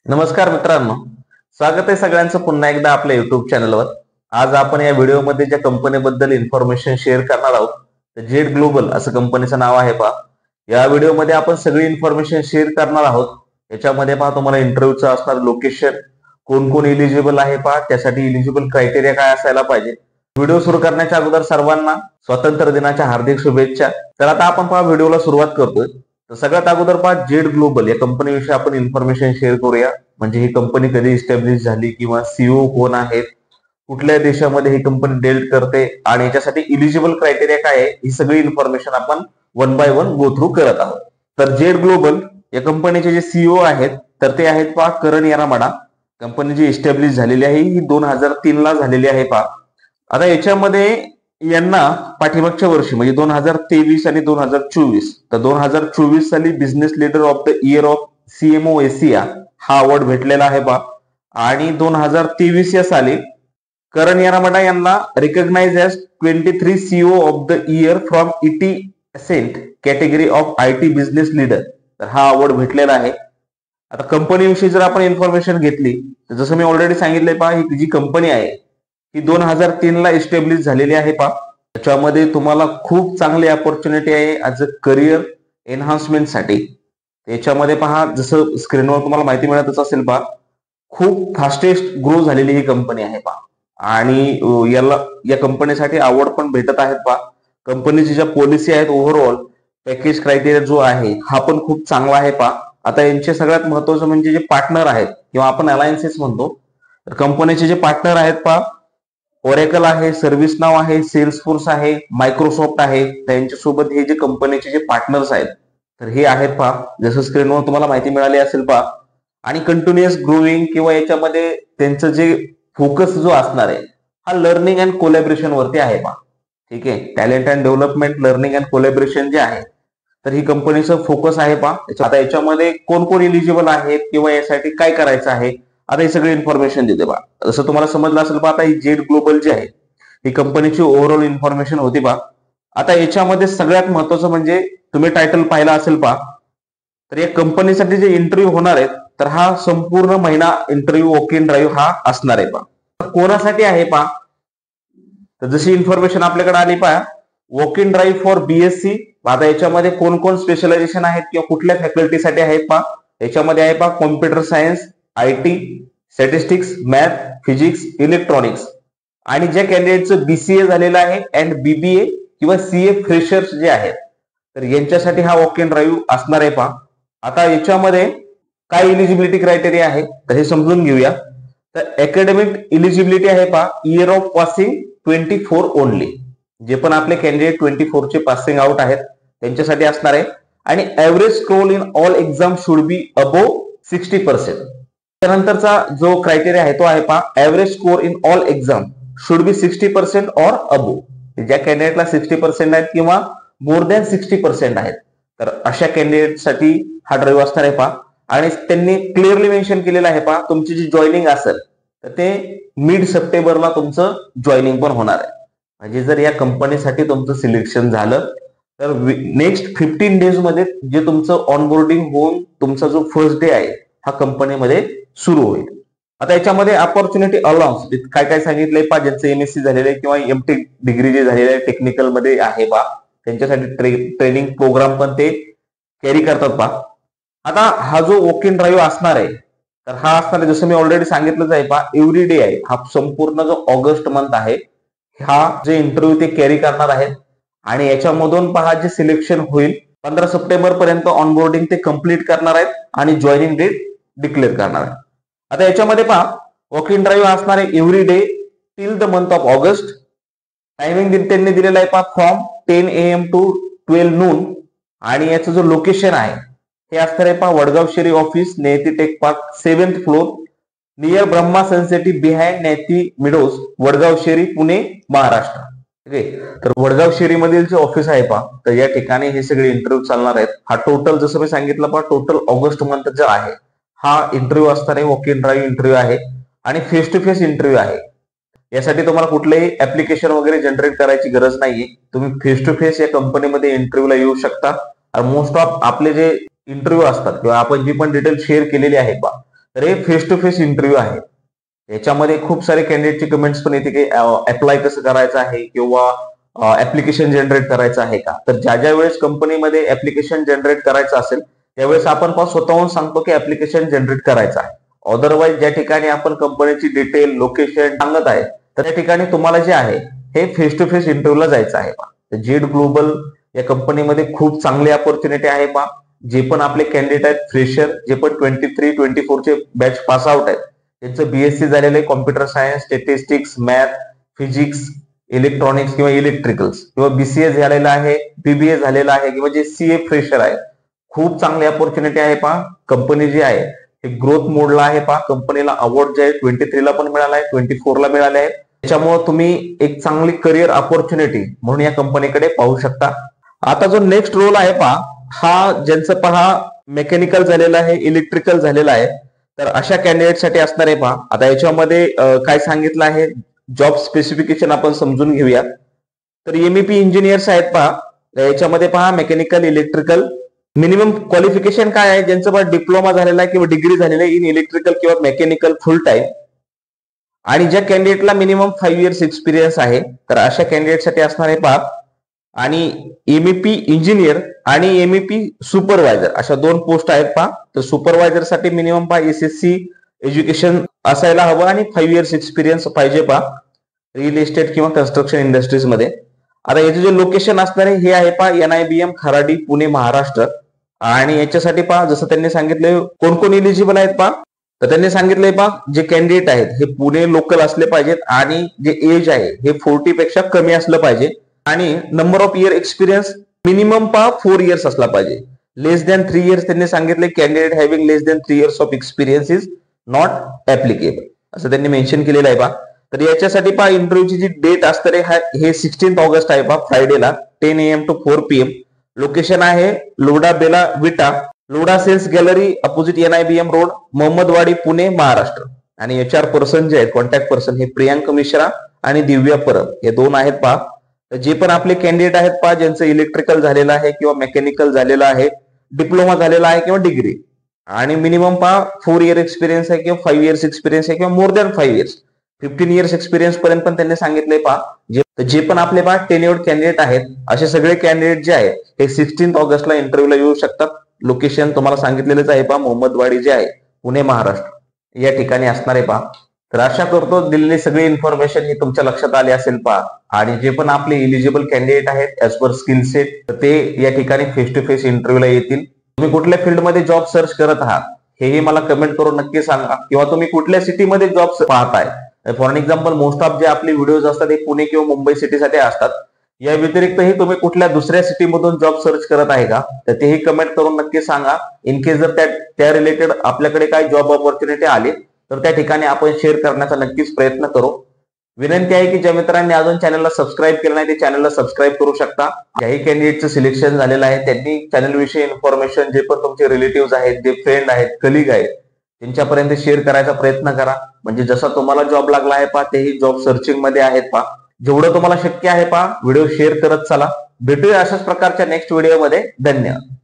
नमस्कार मित्रांनो, स्वागत आहे सगळ्यांचं पुन्हा एकदा आपल्या युट्यूब चॅनलवर. आज आपण या व्हिडिओमध्ये ज्या कंपनीबद्दल इन्फॉर्मेशन शेअर करणार आहोत, तर जेड ग्लोबल असं कंपनीचं नाव आहे पहा. या व्हिडिओमध्ये आपण सगळी इन्फॉर्मेशन शेअर करणार आहोत. याच्यामध्ये पहा तुम्हाला इंटरव्ह्यूचं असणार लोकेशन, कोण कोण इलिजिबल आहे पहा, त्यासाठी इलिजिबल क्रायटेरिया काय असायला पाहिजे. व्हिडिओ सुरू करण्याच्या अगोदर सर्वांना स्वातंत्र्य दिनाच्या हार्दिक शुभेच्छा. तर आता आपण पहा व्हिडिओला सुरुवात करतोय. तर सगळ्यात अगोदर पहा जेड ग्लोबल या कंपनीविषयी आपण इन्फॉर्मेशन शेअर करूया. म्हणजे ही कंपनी कधी इस्टॅब्लिश झाली किंवा सीईओ कोण आहेत, कुठल्या देशामध्ये ही कंपनी डेल्ट करते आणि याच्यासाठी इलिजिबल क्रायटेरिया काय आहे, ही सगळी इन्फॉर्मेशन आपण one by one go through करत आहोत. तर जेड ग्लोबल या कंपनीचे जे सीईओ आहेत तर ते आहेत पहा करण यारामाडा. कंपनी जी इस्टॅब्लिश झालेली आहे ही 2003 ला झालेली आहे पहा. आता याच्यामध्ये यांना पाठीमागच्या वर्षी म्हणजे 2023 आणि 2024, तर 2024 साली business leader of the year of CMO Asia हा अवॉर्ड भेटलेला आहे पहा. आणि 2023 या साली करण यारामाडा यांना recognise as 23 CEO of the year from ET Ascent category of IT business leader, तर हा अवॉर्ड भेटलेला आहे. आता कंपनीविषयी जर आपण इन्फॉर्मेशन घेतली तर जसं मी ऑलरेडी सांगितलंय पहा, ही जी कंपनी आहे ही 2003 ला इस्टॅब्लिश झालेली आहे पहा. त्याच्यामध्ये तुम्हाला खूप चांगली अपॉर्च्युनिटी आहे ऍज अ करिअर एनहान्समेंटसाठी. याच्यामध्ये पहा जसं स्क्रीनवर तुम्हाला माहिती मिळतच असेल पहा, खूप फास्टेस्ट ग्रो झालेली ही कंपनी आहे पहा. आणि या कंपनीसाठी अवॉर्ड पण भेटत आहेत पहा. कंपनीची ज्या पॉलिसी आहेत ओव्हरऑल पॅकेज क्रायटेरिया जो आहे हा पण खूप चांगला आहे पहा. आता यांचे सगळ्यात महत्वाचं म्हणजे जे पार्टनर आहेत किंवा आपण अलायन्सेस म्हणतो, तर कंपनीचे जे पार्टनर आहेत पहा, ओरेकल आहे, सर्व्हिस नाव आहे, सेल्सफोर्स आहे, मायक्रोसॉफ्ट आहे. त्यांच्यासोबत हे जे कंपनीचे जे पार्टनर्स आहेत तर हे आहेत पहा. जसं स्क्रीनवर तुम्हाला माहिती मिळाली असेल पहा. आणि कंटिन्युअस ग्रोईंग किंवा याच्यामध्ये त्यांचं जे फोकस जो असणार आहे हा लर्निंग अँड कोलॅबरेशन वरती आहे पहा. ठीक आहे, talent and development, learning and collaboration जे आहे तर ही कंपनीचं फोकस आहे पहा. आता याच्यामध्ये कोण कोण इलिजिबल आहेत किंवा यासाठी काय करायचं आहे, आता ही सगळी इन्फॉर्मेशन देते बा. जसं तुम्हाला समजलं असेल पहा, आता ही जेड ग्लोबल जी आहे ही कंपनीची ओव्हरऑल इन्फॉर्मेशन होती पहा. आता याच्यामध्ये सगळ्यात महत्वाचं म्हणजे तुम्ही टायटल पाहिला असेल पहा, तर या कंपनीसाठी जे इंटरव्ह्यू होणार आहेत तर हा संपूर्ण महिना इंटरव्ह्यू वॉक इन ड्राईव्ह हा असणार आहे पहा. कोणासाठी आहे पहा, तर जशी इन्फॉर्मेशन आपल्याकडे आली पहा, walk in drive for BSc. आता याच्यामध्ये कोण कोण स्पेशलायझेशन आहेत किंवा कुठल्या फॅकल्टीसाठी आहेत पहा. याच्यामध्ये आहे पहा computer science, IT, statistics, math, physics, electronics. आणि ज्या कॅन्डिडेटचं बीसीए झालेलं आहे अँड बीबीए किंवा सीए फ्रेशर्स जे आहेत तर यांच्यासाठी हा वॉक इन ड्राईव्ह असणार आहे पहा. आता याच्यामध्ये काय इलिजिबिलिटी क्रायटेरिया आहे तर हे समजून घेऊया. तर अकॅडमिक इलिजिबिलिटी आहे पहा, इयर ऑफ पासिंग 24 ओनली. जे पण आपले कॅन्डिडेट 24 चे पासिंग आउट आहेत त्यांच्यासाठी असणार आहे. आणि average score in all exam should be above 60%. त्यानंतरचा जो क्रायटेरिया आहे तो आहे पहा, average score in all exam should be 60% or above. ज्या कॅन्डिडेटला 60% आहेत किंवा मोर दॅन 60% आहेत तर अशा कॅन्डिडेटसाठी हा ड्राईव्ह असणार आहे पहा. आणि त्यांनी क्लिअरली मेन्शन केलेलं आहे पहा, तुमची जी जॉईनिंग असेल तर ते मिड सप्टेंबरला तुमचं जॉईनिंग पण होणार आहे. म्हणजे जर या कंपनीसाठी तुमचं सिलेक्शन झालं तर नेक्स्ट 15 डेज मध्ये जे तुमचं ऑनबोर्डिंग होऊन तुमचा जो फर्स्ट डे आहे हा कंपनीमध्ये सुरू होईल. आता याच्यामध्ये अपॉर्च्युनिटी अलाउन्स काय काय सांगितलंय पहा, ज्यांचं एमएससी झालेलं आहे किंवा एमटेक डिग्री जे झालेले आहे टेक्निकल मध्ये आहे पहा, त्यांच्यासाठी ट्रेनिंग प्रोग्राम पण ते कॅरी करतात पहा. आता हा जो वॉक इन ड्राईव्ह असणार आहे तर हा असणार आहे जसं मी ऑलरेडी सांगितलंच आहे पहा, एव्हरी डे आहे. हा संपूर्ण जो ऑगस्ट मंथ आहे हा जे इंटरव्ह्यू ते कॅरी करणार आहेत. आणि याच्यामधून पहा जे सिलेक्शन होईल 15 सप्टेंबर पर्यंत ऑनबोर्डिंग ते कम्प्लीट करणार आहेत आणि जॉईनिंग डेट डिक्लेअर करणार आहेत. आता याच्यामध्ये पहा वॉक इन ड्राईव्ह असणार आहे every day till the month of August. Timing त्यांनी दिलेला आहे पहा फ्रॉम 10 AM टू 12 noon. आणि याचं जो लोकेशन आहे हे असणार आहे पहा Vadgaon Sheri office, Nyati Tech Park, 7th floor, near Brahma Suncity behind Nyati Meadows, Vadgaon Sheri, Pune, Maharashtra. तर वडगाव शेरी मधील जे ऑफिस आहे पहा तर या ठिकाणी हे सगळे इंटरव्ह्यू चालणार आहेत. हा टोटल जसं मी सांगितलं पहा टोटल ऑगस्ट मंथ जो आहे हा इंटरव्ह्यू असणार आहे, वॉक इन ड्राईव्ह इंटरव्ह्यू आहे आणि फेस टू फेस इंटरव्ह्यू आहे. यासाठी तुम्हाला कुठलेही ऍप्लिकेशन वगैरे जनरेट करायची गरज नाहीये. तुम्ही फेस टू फेस या कंपनीमध्ये इंटरव्ह्यूला येऊ शकता. मोस्ट ऑफ आपले जे इंटरव्ह्यू असतात किंवा आपण जी पण डिटेल शेअर केलेली आहे पहा तर हे फेस टू फेस इंटरव्ह्यू आहे. याच्यामध्ये खूप सारे कॅन्डिडेटची कमेंट्स पण येते की अप्लाय कसं करायचं आहे किंवा ऍप्लिकेशन जनरेट करायचं आहे का. तर ज्या ज्या वेळेस कंपनीमध्ये ऍप्लिकेशन जनरेट करायचं असेल त्यावेळेस आपण स्वतःहून सांगतो की ऍप्लिकेशन जनरेट करायचं आहे. अदरवाईज ज्या ठिकाणी आपण कंपनीची डिटेल लोकेशन सांगत आहे तर त्या ठिकाणी तुम्हाला जे आहे हे फेस टू फेस इंटरव्ह्यूला जायचं आहे. जेड ग्लोबल या कंपनीमध्ये खूप चांगली अपॉर्च्युनिटी आहे. जे पण आपले कॅन्डिडेट आहेत फ्रेशर, जे पण 23-24 चे बॅच पास आउट आहेत, त्यांचं बीएससी झालेलं आहे computer science, statistics, math, physics, electronics किंवा इलेक्ट्रिकल्स, किंवा बीसीए झालेला आहे, बीबीए झालेला आहे, किंवा जे सीए फ्रेशर आहे. खूप चांगली अपॉर्च्युनिटी आहे. कंपनी जी आहे हे ग्रोथ मोडला आहे. कंपनीला अवॉर्ड जे आहे 23 ला पण मिळाला आहे, 24 ला मिळाले आहे. त्याच्यामुळे तुम्ही एक चांगली करिअर अपॉर्च्युनिटी म्हणून या कंपनीकडे पाहू शकता. आता जो नेक्स्ट रोल आहे हा ज्यांचं मेकॅनिकल झालेला आहे, इलेक्ट्रिकल झालेला आहे, तर अशा कॅन्डिडेट साठी असणार आहे. आता याच्यामध्ये काय सांगितलं आहे, जॉब स्पेसिफिकेशन आपण समजून घेऊया. तर एमईपी इंजिनियर्स आहेत. याच्यामध्ये मेकॅनिकल, इलेक्ट्रिकल, मिनिमम क्वालिफिकेशन काय आहे, ज्यांचं डिप्लोमा झालेला आहे किंवा डिग्री झालेला आहे इन इलेक्ट्रिकल किंवा मेकॅनिकल फुल टाइम, आणि ज्या कॅन्डिडेटला मिनिमम 5 इयर्स एक्सपिरियन्स आहे तर अशा कॅन्डिडेटसाठी असणार आहे. आणि एमईपी इंजिनियर आणि एमईपी सुपरवायझर अशा 2 पोस्ट आहेत. तर सुपरवायझर साठी मिनिमम एसएससी एज्युकेशन असायला हवं आणि 5 इयर्स एक्सपिरियन्स पाहिजे रिअल इस्टेट किंवा कन्स्ट्रक्शन इंडस्ट्रीज मध्ये. आता याचे जे लोकेशन असणार आहे हे आहे एनआयबीएम खराडी, पुणे, महाराष्ट्र. आणि याच्यासाठी जसं त्यांनी सांगितलं कोण कोण इलिजिबल आहेत तर त्यांनी सांगितलंय जे कॅन्डिडेट आहेत हे पुणे लोकल असले पाहिजेत आणि जे एज आहे हे 40 पेक्षा कमी असलं पाहिजे, आणि number of year experience minimum 4 years असला पाहिजे. लेस दॅन 3 इयर्स त्यांनी सांगितले candidate having less than 3 years of experience is not applicable असं त्यांनी मेन्शन केलेलं आहे. तर याच्यासाठी इंटरव्ह्यूची जी डेट असणार आहे हे 16 ऑगस्ट आहे फ्रायडेला 10 AM to 4 PM. लोकेशन आहे Lodha Belavita, Lodha sales gallery opposite NIBM road, Mohammadwadi, Pune, Maharashtra. आणि HR पर्सन जे आहेत, कॉन्टॅक्ट पर्सन, हे प्रियांक मिश्रा आणि दिव्या परब हे 2 आहेत. जे पण आपले कॅन्डिडेट आहेत ज्यांचं इलेक्ट्रिकल झालेलं आहे किंवा मेकॅनिकल झालेलं आहे, डिप्लोमा झालेला आहे किंवा डिग्री, आणि मिनिमम 4 इयर एक्सपिरियन्स आहे किंवा 5 इयर्स एक्सपिरियन्स आहे किंवा more than 5 years, 15 years experience पर्यंत पण त्यांनी सांगितलंय. जे पण आपले टेन्युअर्ड कॅन्डिडेट आहेत असे सगळे कॅन्डिडेट जे आहेत हे 16 ऑगस्टला इंटरव्ह्यूला येऊ शकतात. लोकेशन तुम्हाला सांगितलेलंच आहे मोहम्मदवाडी जे आहे पुणे, महाराष्ट्र या ठिकाणी असणार आहे. तर आशा करतो दिलेली सगळी इन्फॉर्मेशन ही तुमच्या लक्षात आली असेल. आणि जे पण आपले इलिजिबल कॅन्डिडेट आहेत ऍज पर स्किल सेट ते या ठिकाणी फेस टू फेस इंटरव्ह्यूला येतील. तुम्ही कुठल्या फील्डमध्ये जॉब सर्च करत आहात हेही मला कमेंट करून नक्की सांगा, किंवा तुम्ही कुठल्या सिटीमध्ये जॉब पाहताय. फॉर एक्झाम्पल मोस्ट ऑफ जे आपले व्हिडिओज असतात हे पुणे किंवा मुंबई सिटीसाठी असतात. या व्यतिरिक्तही तुम्ही कुठल्या दुसऱ्या सिटीमधून जॉब सर्च करत आहे का तर तेही कमेंट करून नक्की सांगा. इन केस जर त्या रिलेटेड आपल्याकडे काही जॉब ऑपॉर्च्युनिटी आली तर त्या ठिकाणी आपण शेअर करण्याचा नक्कीच प्रयत्न करू. विनंती आहे की ज्या मित्रांनी अजून चॅनलला सबस्क्राईब केलं नाही ते चॅनलला सबस्क्राईब करू शकता. ज्याही कॅन्डिडेटचं सिलेक्शन झालेलं आहे त्यांनी चॅनल विषयी इन्फॉर्मेशन जे पण तुमचे रिलेटिव्ह आहेत, जे फ्रेंड आहेत, कलिग आहेत त्यांच्यापर्यंत शेअर करायचा प्रयत्न करा. म्हणजे जसा तुम्हाला जॉब लागला आहे तेही जॉब सर्चिंग मध्ये आहेत. जेवढं तुम्हाला शक्य आहे व्हिडिओ शेअर करत चला. भेटूया अशाच प्रकारच्या नेक्स्ट व्हिडिओमध्ये. धन्यवाद.